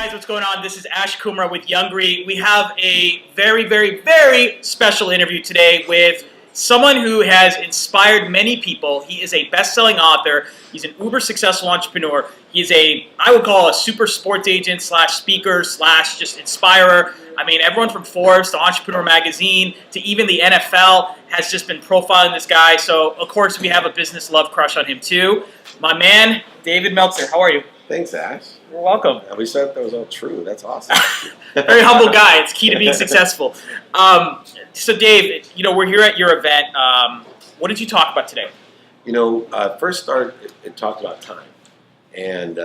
guys, what's going on? This is Ash Kumar with Youngry. We have a very, very, very special interview today with someone who has inspired many people. He is a best-selling author. He's an uber successful entrepreneur. He's I would call a super sports agent slash speaker slash just inspirer. I mean, everyone from Forbes to Entrepreneur Magazine to even the NFL has just been profiling this guy. So, of course, we have a business love crush on him too. My man, David Meltzer. How are you? Thanks, Ash. You're welcome. I wish that was all true. That's awesome. Very humble guy. It's key to being successful. So, Dave, we're here at your event. What did you talk about today? First it talked about time. And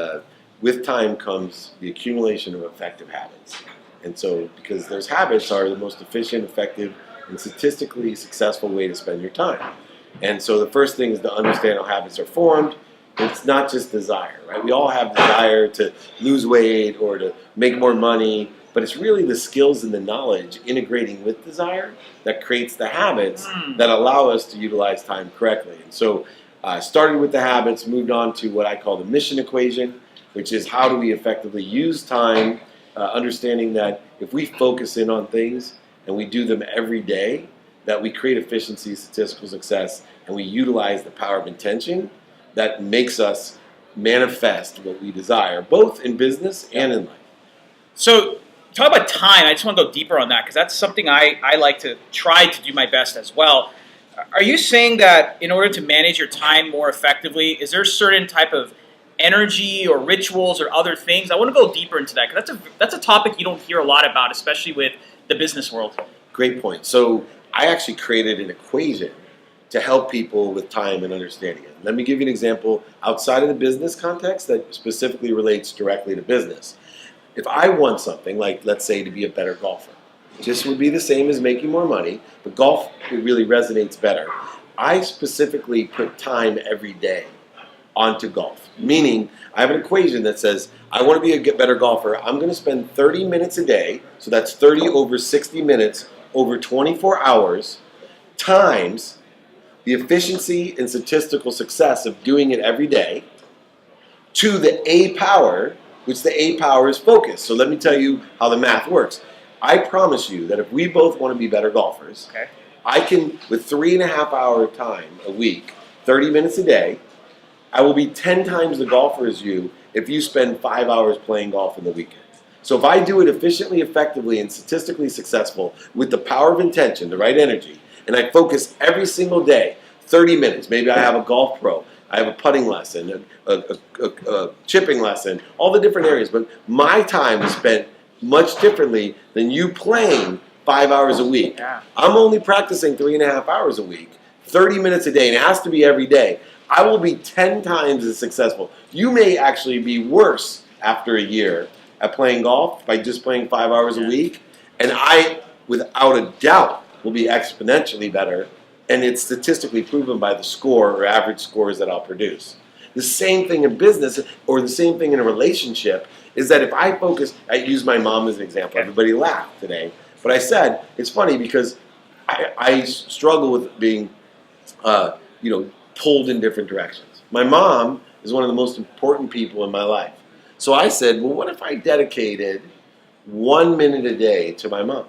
with time comes the accumulation of effective habits. And so, because those habits are the most efficient, effective, and statistically successful way to spend your time. And so the first thing is to understand how habits are formed. It's not just desire, right? We all have desire to lose weight or to make more money, but it's really the skills and the knowledge integrating with desire that creates the habits that allow us to utilize time correctly. And so I started with the habits, moved on to what I call the mission equation, which is how do we effectively use time, understanding that if we focus in on things and we do them every day, that we create efficiency, statistical success, and we utilize the power of intention that makes us manifest what we desire, both in business and in life. So, talk about time. I just want to go deeper on that because that's something I like to try to do my best as well. Are you saying that in order to manage your time more effectively, is there a certain type of energy or rituals or other things? I want to go deeper into that because that's a topic you don't hear a lot about, especially with the business world. Great point. So, I actually created an equation to help people with time and understanding it. Let me give you an example outside of the business context that specifically relates directly to business. If I want something, like let's say to be a better golfer, just would be the same as making more money, but golf really resonates better. I specifically put time every day onto golf, meaning I have an equation that says I want to be a better golfer. I'm going to spend 30 minutes a day, so that's 30 over 60 minutes over 24 hours, times the efficiency and statistical success of doing it every day, to the A power, which the A power is focus. So let me tell you how the math works. I promise you that if we both want to be better golfers, I can, with 3.5 hour time a week, 30 minutes a day, I will be 10 times the golfer as you if you spend 5 hours playing golf in the weekend. So if I do it efficiently, effectively, and statistically successful with the power of intention, the right energy, and I focus every single day, 30 minutes. Maybe I have a golf pro. I have a putting lesson, a chipping lesson, all the different areas. But my time is spent much differently than you playing 5 hours a week. Yeah. I'm only practicing 3.5 hours a week, 30 minutes a day, and it has to be every day. I will be 10 times as successful. You may actually be worse after a year at playing golf by just playing 5 hours a week. And I, without a doubt, will be exponentially better, and it's statistically proven by the score or average scores that I'll produce. The same thing in business, or the same thing in a relationship, is that if I focus, I use my mom as an example. Everybody laughed today, but I said, it's funny because I struggle with being, pulled in different directions. My mom is one of the most important people in my life. So I said, well, what if I dedicated 1 minute a day to my mom?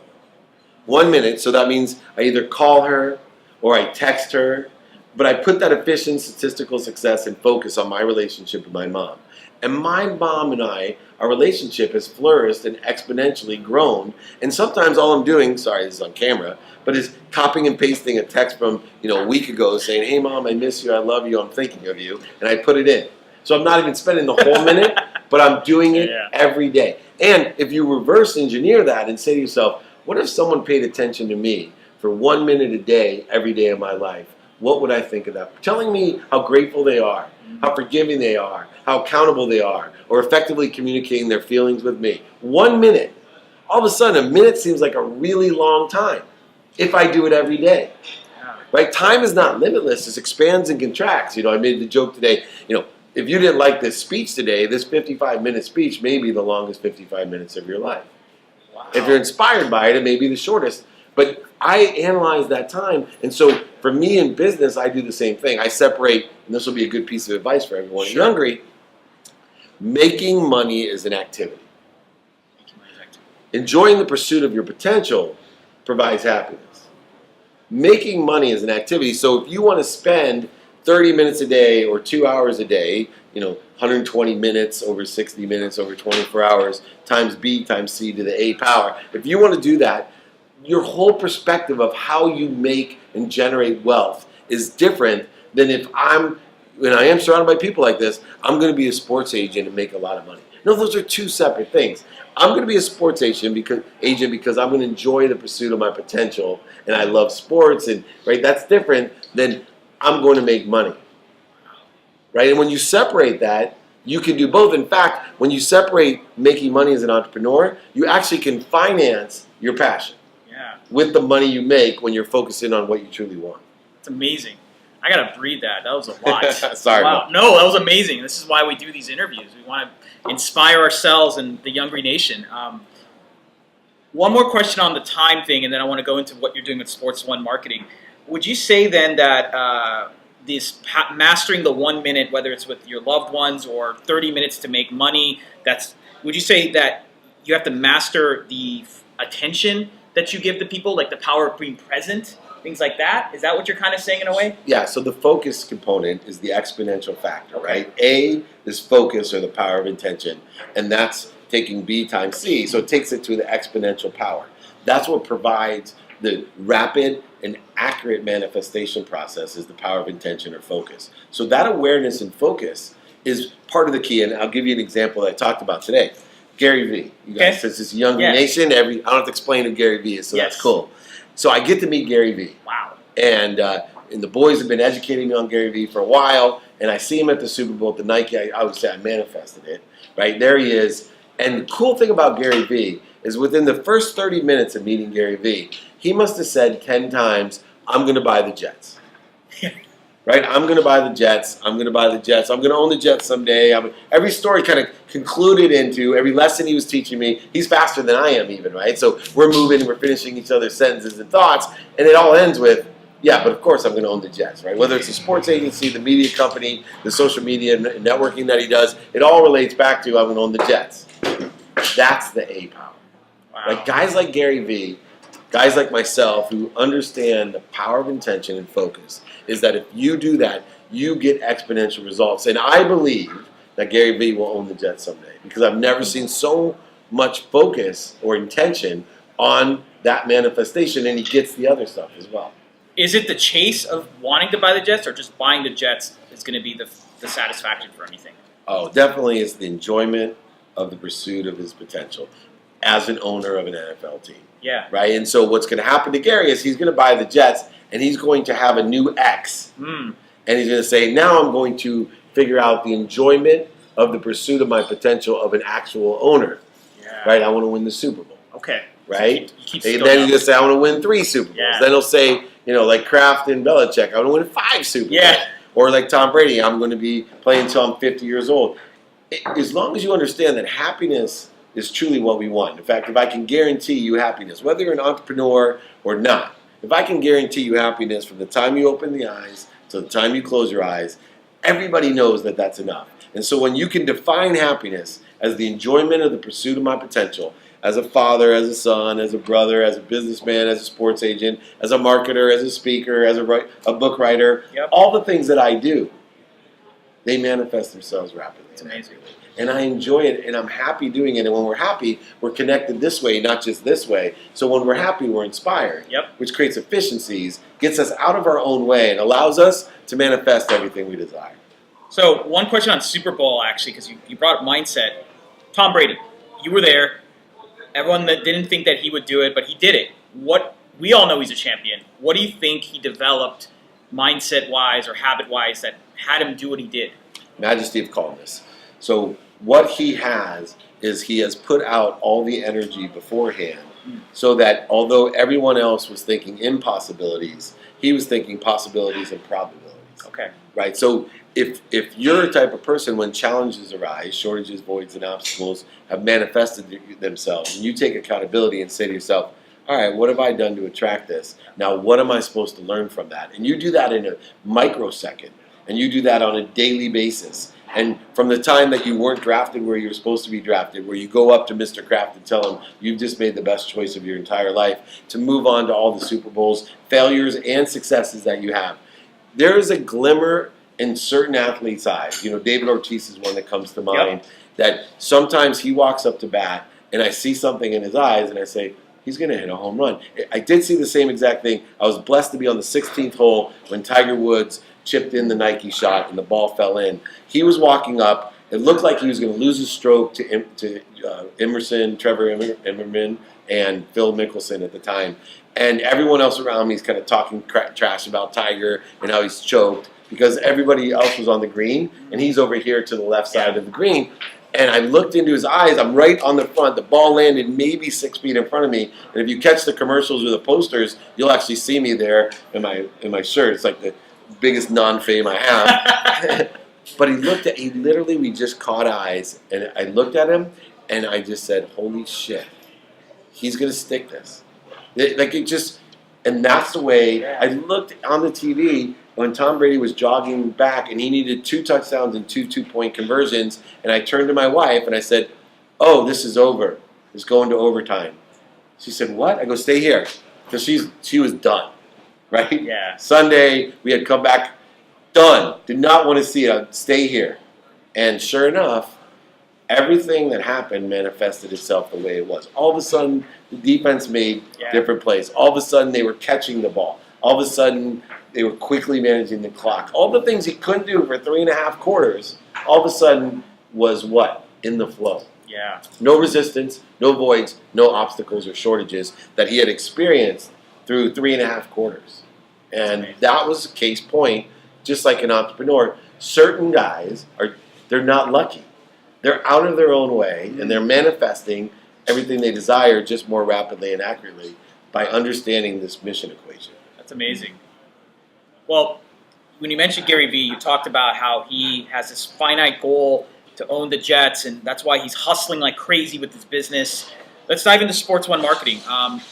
1 minute, so that means I either call her or I text her, but I put that efficient statistical success and focus on my relationship with my mom. And my mom and I, our relationship has flourished and exponentially grown. And sometimes all I'm doing, sorry, this is on camera, but is copying and pasting a text from a week ago saying, hey mom, I miss you, I love you, I'm thinking of you, and I put it in. So I'm not even spending the whole minute, but I'm doing it every day. And if you reverse engineer that and say to yourself, what if someone paid attention to me for 1 minute a day, every day of my life? What would I think of that? Telling me how grateful they are, how forgiving they are, how accountable they are, or effectively communicating their feelings with me. 1 minute. All of a sudden, a minute seems like a really long time if I do it every day. Right? Time is not limitless. It expands and contracts. I made the joke today, if you didn't like this speech today, this 55-minute speech may be the longest 55 minutes of your life. Wow. If you're inspired by it, it may be the shortest. But I analyze that time, and so for me in business, I do the same thing. I separate, and this will be a good piece of advice for everyone. Sure. Youngry, making money is an activity. Enjoying the pursuit of your potential provides happiness. Making money is an activity. So if you want to spend 30 minutes a day or 2 hours a day, 120 minutes over 60 minutes over 24 hours times B times C to the A power. If you want to do that, your whole perspective of how you make and generate wealth is different than when I am surrounded by people like this, I'm going to be a sports agent and make a lot of money. No, those are two separate things. I'm going to be a sports agent because I'm going to enjoy the pursuit of my potential and I love sports, and right, that's different than I'm going to make money. Right? And when you separate that, you can do both. In fact, when you separate making money as an entrepreneur, you actually can finance your passion with the money you make when you're focusing on what you truly want. It's amazing. I gotta breathe that. That was a lot. Sorry. Wow. No, that was amazing. This is why we do these interviews. We want to inspire ourselves and the Youngry Nation. One more question on the time thing, and then I want to go into what you're doing with Sports One marketing. Would you say then that mastering the 1 minute, whether it's with your loved ones or 30 minutes to make money, would you say that you have to master the attention that you give to people, like the power of being present? Things like that? Is that what you're kind of saying in a way? Yeah, so the focus component is the exponential factor, right? A is focus or the power of intention, and that's taking B times C, so it takes it to the exponential power. That's what provides the rapid and accurate manifestation process is the power of intention or focus. So that awareness and focus is part of the key, and I'll give you an example that I talked about today. Gary Vee. You guys, since it's Youngry Nation, I don't have to explain who Gary Vee is, so that's cool. So I get to meet Gary Vee. Wow. And the boys have been educating me on Gary Vee for a while, and I see him at the Super Bowl at the Nike. I would say I manifested it. Right? There he is. And the cool thing about Gary Vee is within the first 30 minutes of meeting Gary Vee, he must have said 10 times, I'm going to buy the Jets. Right? I'm going to buy the Jets. I'm going to buy the Jets. I'm going to own the Jets someday. Every story kind of concluded into every lesson he was teaching me. He's faster than I am even, right? So we're moving and we're finishing each other's sentences and thoughts, and it all ends with, yeah, but of course I'm going to own the Jets, right? Whether it's a sports agency, the media company, the social media networking that he does, it all relates back to I'm going to own the Jets. That's the A power. Wow. Like guys like Gary Vee, guys like myself who understand the power of intention and focus is that if you do that, you get exponential results. And I believe that Gary Vee will own the Jets someday because I've never seen so much focus or intention on that manifestation, and he gets the other stuff as well. Is it the chase of wanting to buy the Jets, or just buying the Jets is going to be the satisfaction for anything? Oh, definitely it's the enjoyment of the pursuit of his potential as an owner of an NFL team. Yeah. Right? And so what's going to happen to Gary is he's going to buy the Jets, and he's going to have a new X. And he's going to say, now I'm going to figure out the enjoyment of the pursuit of my potential of an actual owner. Yeah. Right? I want to win the Super Bowl. Okay. Right? So then he's going to say, I want to win 3 Super Bowls. Yeah. Then he'll say, like Kraft and Belichick, I want to win 5 Super Bowls. Yeah. Or like Tom Brady, I'm going to be playing until I'm 50 years old. As long as you understand that happiness is truly what we want. In fact, if I can guarantee you happiness, whether you're an entrepreneur or not, if I can guarantee you happiness from the time you open the eyes to the time you close your eyes, everybody knows that that's enough. And so when you can define happiness as the enjoyment of the pursuit of my potential, as a father, as a son, as a brother, as a businessman, as a sports agent, as a marketer, as a speaker, as a book writer, all the things that I do, they manifest themselves rapidly. It's amazing. And I enjoy it, and I'm happy doing it. And when we're happy, we're connected this way, not just this way. So when we're happy, we're inspired, which creates efficiencies, gets us out of our own way, and allows us to manifest everything we desire. So one question on Super Bowl, actually, because you brought up mindset. Tom Brady, you were there. Everyone that didn't think that he would do it, but he did it. We all know he's a champion. What do you think he developed mindset-wise or habit-wise that had him do what he did? Majesty of calmness. So what he has is he has put out all the energy beforehand so that although everyone else was thinking impossibilities, he was thinking possibilities and probabilities. Okay. Right? So if you're a type of person when challenges arise, shortages, voids, and obstacles have manifested themselves, and you take accountability and say to yourself, all right, what have I done to attract this? Now, what am I supposed to learn from that? And you do that in a microsecond, and you do that on a daily basis. And from the time that you weren't drafted where you were supposed to be drafted, where you go up to Mr. Kraft and tell him you've just made the best choice of your entire life, to move on to all the Super Bowls, failures and successes that you have. There is a glimmer in certain athletes' eyes. You know, David Ortiz is one that comes to mind, that sometimes he walks up to bat and I see something in his eyes and I say, he's going to hit a home run. I did see the same exact thing. I was blessed to be on the 16th hole when Tiger Woods chipped in the Nike shot and the ball fell in. He was walking up. It looked like he was going to lose his stroke to Trevor Immerman, and Phil Mickelson at the time. And everyone else around me is kind of talking trash about Tiger and how he's choked because everybody else was on the green and he's over here to the left side of the green. And I looked into his eyes. I'm right on the front. The ball landed maybe 6 feet in front of me. And if you catch the commercials or the posters, you'll actually see me there in my shirt. It's like the biggest non-fame I have. But he literally, we just caught eyes. And I looked at him and I just said, holy shit, he's going to stick this. And that's the way. I looked on the TV when Tom Brady was jogging back and he needed 2 touchdowns and 2 two-point conversions, and I turned to my wife and I said, oh, this is over. It's going to overtime. She said, what? I go, stay here. Because she was done, right? Yeah. Sunday, we had come back, done. Did not want to see it. Stay here. And sure enough, everything that happened manifested itself the way it was. All of a sudden, the defense made different plays. All of a sudden, they were catching the ball. All of a sudden, they were quickly managing the clock. All the things he couldn't do for 3.5 quarters, all of a sudden was what? In the flow. Yeah. No resistance, no voids, no obstacles or shortages that he had experienced through 3.5 quarters. And that was a case point, just like an entrepreneur. Certain guys, they're not lucky. They're out of their own way, and they're manifesting everything they desire just more rapidly and accurately by understanding this mission equation. That's amazing. Well, when you mentioned Gary Vee, you talked about how he has this finite goal to own the Jets, and that's why he's hustling like crazy with his business. Let's dive into Sports One marketing.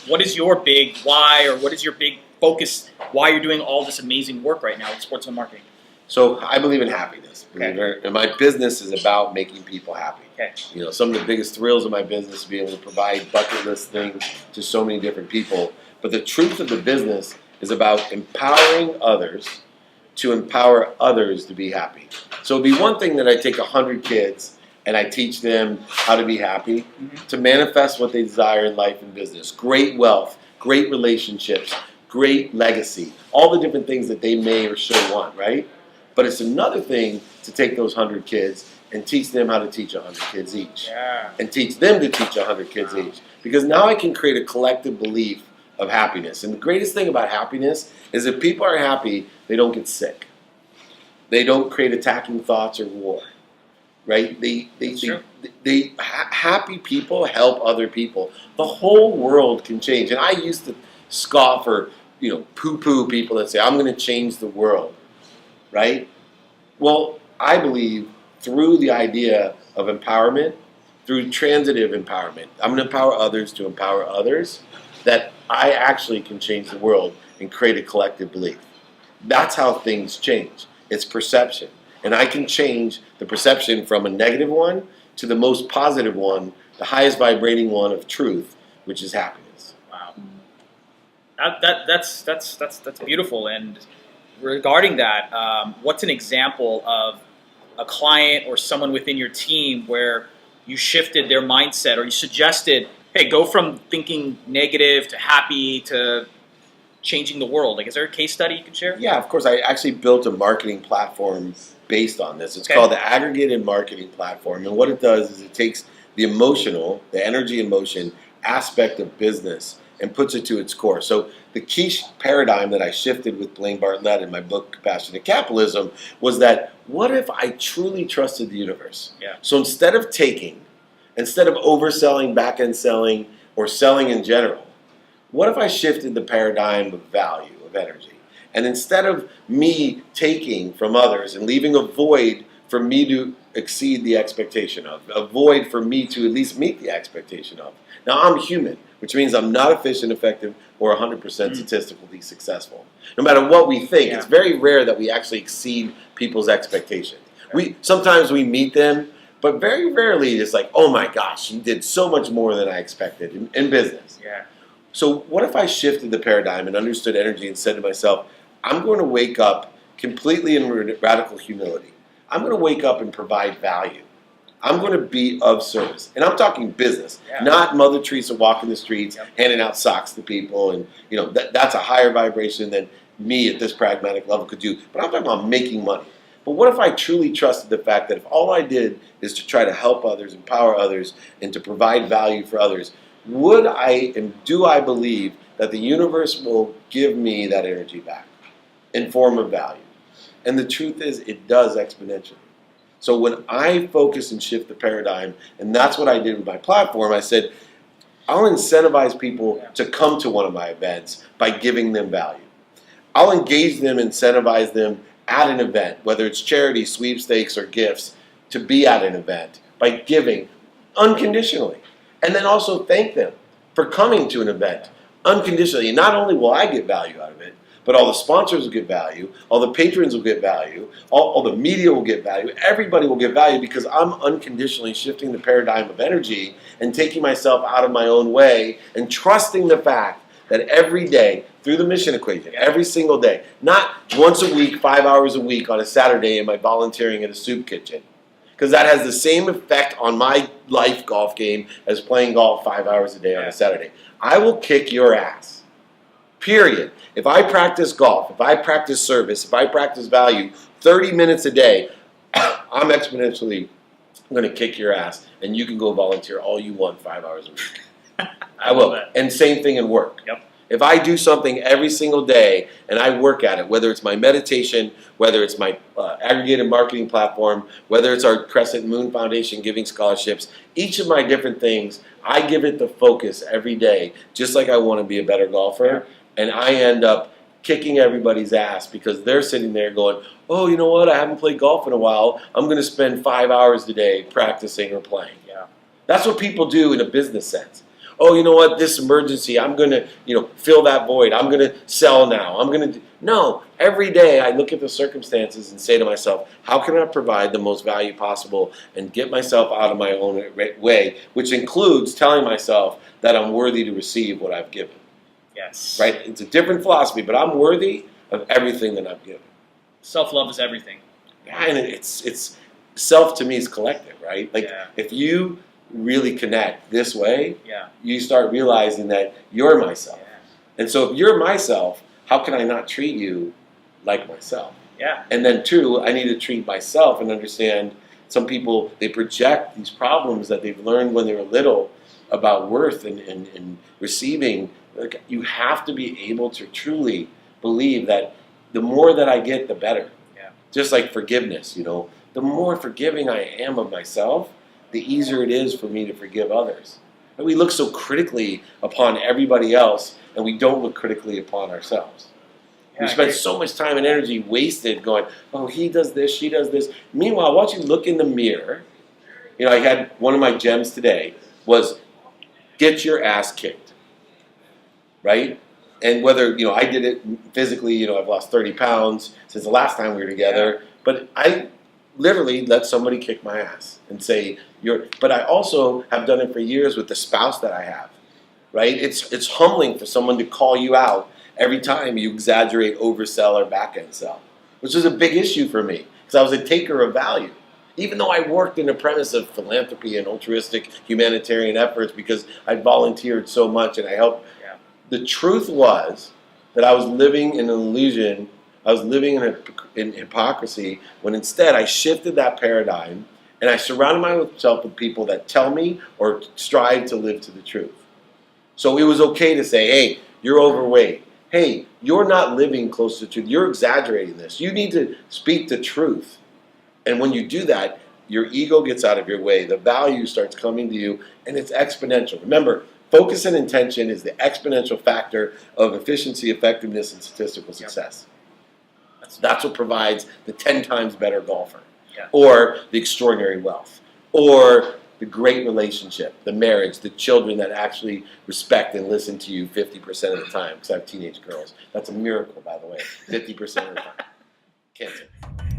What is your big why, or what is your big focus, why you're doing all this amazing work right now with Sports One marketing? So I believe in happiness. Okay. And my business is about making people happy. Okay. You know, some of the biggest thrills of my business is being able to provide bucket list things to so many different people. But the truth of the business is about empowering others to empower others to be happy. So it'd be one thing that I take 100 kids and I teach them how to be happy, to manifest what they desire in life and business. Great wealth, great relationships, great legacy, all the different things that they may or should want, right? But it's another thing to take those 100 kids and teach them how to teach 100 kids each. Yeah. And teach them to teach 100 kids each. Because now I can create a collective belief of happiness. And the greatest thing about happiness is if people are happy, they don't get sick. They don't create attacking thoughts or war. Right? Happy people help other people. The whole world can change. And I used to scoff or poo-poo people that say, I'm going to change the world. Right? Well, I believe through the idea of empowerment, through transitive empowerment, I'm going to empower others to empower others, that I actually can change the world and create a collective belief. That's how things change. It's perception. And I can change the perception from a negative one to the most positive one, the highest vibrating one of truth, which is happiness. Wow. That's beautiful. And regarding that, what's an example of a client or someone within your team where you shifted their mindset, or you suggested, hey, go from thinking negative to happy to changing the world? Like, is there a case study you can share? Yeah, of course. I actually built a marketing platform based on this. It's called the Aggregated marketing platform. And what it does is it takes the emotional, the energy emotion aspect of business and puts it to its core. So the key paradigm that I shifted with Blaine Bartlett in my book, Compassionate Capitalism, was that what if I truly trusted the universe? Yeah. So instead of overselling, back-end selling, or selling in general, what if I shifted the paradigm of value, of energy? And instead of me taking from others and leaving a void for me to exceed the expectation of, a void for me to at least meet the expectation of. Now, I'm human, which means I'm not efficient, effective, or 100% statistically successful. No matter what we think, it's very rare that we actually exceed people's expectations. Sometimes we meet them, but very rarely it's like, oh my gosh, you did so much more than I expected in business. Yeah. So what if I shifted the paradigm and understood energy and said to myself, I'm going to wake up completely in radical humility. I'm going to wake up and provide value. I'm going to be of service. And I'm talking business, not Mother Teresa walking the streets, handing out socks to people. And, that's a higher vibration than me at this pragmatic level could do. But I'm talking about making money. But what if I truly trusted the fact that if all I did is to try to help others, empower others, and to provide value for others, would I and do I believe that the universe will give me that energy back in form of value? And the truth is, it does exponentially. So when I focus and shift the paradigm, and that's what I did with my platform, I said, I'll incentivize people to come to one of my events by giving them value. I'll engage them, incentivize them at an event, whether it's charity, sweepstakes, or gifts, to be at an event by giving unconditionally. And then also thank them for coming to an event unconditionally. And not only will I get value out of it, but all the sponsors will get value, all the patrons will get value, all the media will get value, everybody will get value because I'm unconditionally shifting the paradigm of energy and taking myself out of my own way and trusting the fact that every day, through the mission equation, every single day, not once a week, 5 hours a week on a Saturday am I volunteering at a soup kitchen. Because that has the same effect on my life golf game as playing golf 5 hours a day on a Saturday. I will kick your ass. Period. If I practice golf, if I practice service, if I practice value 30 minutes a day, I'm exponentially going to kick your ass, and you can go volunteer all you want 5 hours a week. I will. And same thing in work. Yep. If I do something every single day and I work at it, whether it's my meditation, whether it's my aggregated marketing platform, whether it's our Crescent Moon Foundation giving scholarships, each of my different things, I give it the focus every day, just like I want to be a better golfer. And I end up kicking everybody's ass because they're sitting there going, oh, you know what, I haven't played golf in a while. I'm going to spend 5 hours today practicing or playing. Yeah. That's what people do in a business sense. Oh, you know what, this emergency, I'm going to, fill that void. I'm going to sell now. I'm going to No, every day I look at the circumstances and say to myself, how can I provide the most value possible and get myself out of my own way, which includes telling myself that I'm worthy to receive what I've given. Yes. Right? It's a different philosophy, but I'm worthy of everything that I've given. Self-love is everything. Yeah, and it's self to me is collective, right? Like if you really connect this way, you start realizing that you're myself. Yeah. And so if you're myself, how can I not treat you like myself? Yeah. And then two, I need to treat myself and understand some people, they project these problems that they've learned when they were little about worth and receiving. Like, you have to be able to truly believe that the more that I get, the better. Yeah. Just like forgiveness, the more forgiving I am of myself, the easier it is for me to forgive others. And we look so critically upon everybody else, and we don't look critically upon ourselves. Yeah, we spend so much time and energy wasted going, oh, he does this, she does this. Meanwhile, why don't you look in the mirror? I had one of my gems today was get your ass kicked, right? And whether, I did it physically, I've lost 30 pounds since the last time we were together, but I literally let somebody kick my ass and say, but I also have done it for years with the spouse that I have, right? It's humbling for someone to call you out every time you exaggerate, oversell, or back-end sell, which was a big issue for me because I was a taker of value. Even though I worked in the premise of philanthropy and altruistic humanitarian efforts because I volunteered so much and I helped. Yeah. The truth was that I was living in an illusion. I was living in hypocrisy when instead I shifted that paradigm and I surrounded myself with people that tell me or strive to live to the truth. So it was okay to say, hey, you're overweight. Hey, you're not living close to the truth. You're exaggerating this. You need to speak the truth. And when you do that, your ego gets out of your way. The value starts coming to you, and it's exponential. Remember, focus and intention is the exponential factor of efficiency, effectiveness, and statistical success. Yep. That's what provides the 10 times better golfer, or the extraordinary wealth, or the great relationship, the marriage, the children that actually respect and listen to you 50% of the time, because I have teenage girls. That's a miracle, by the way, 50% of the time. Can't say.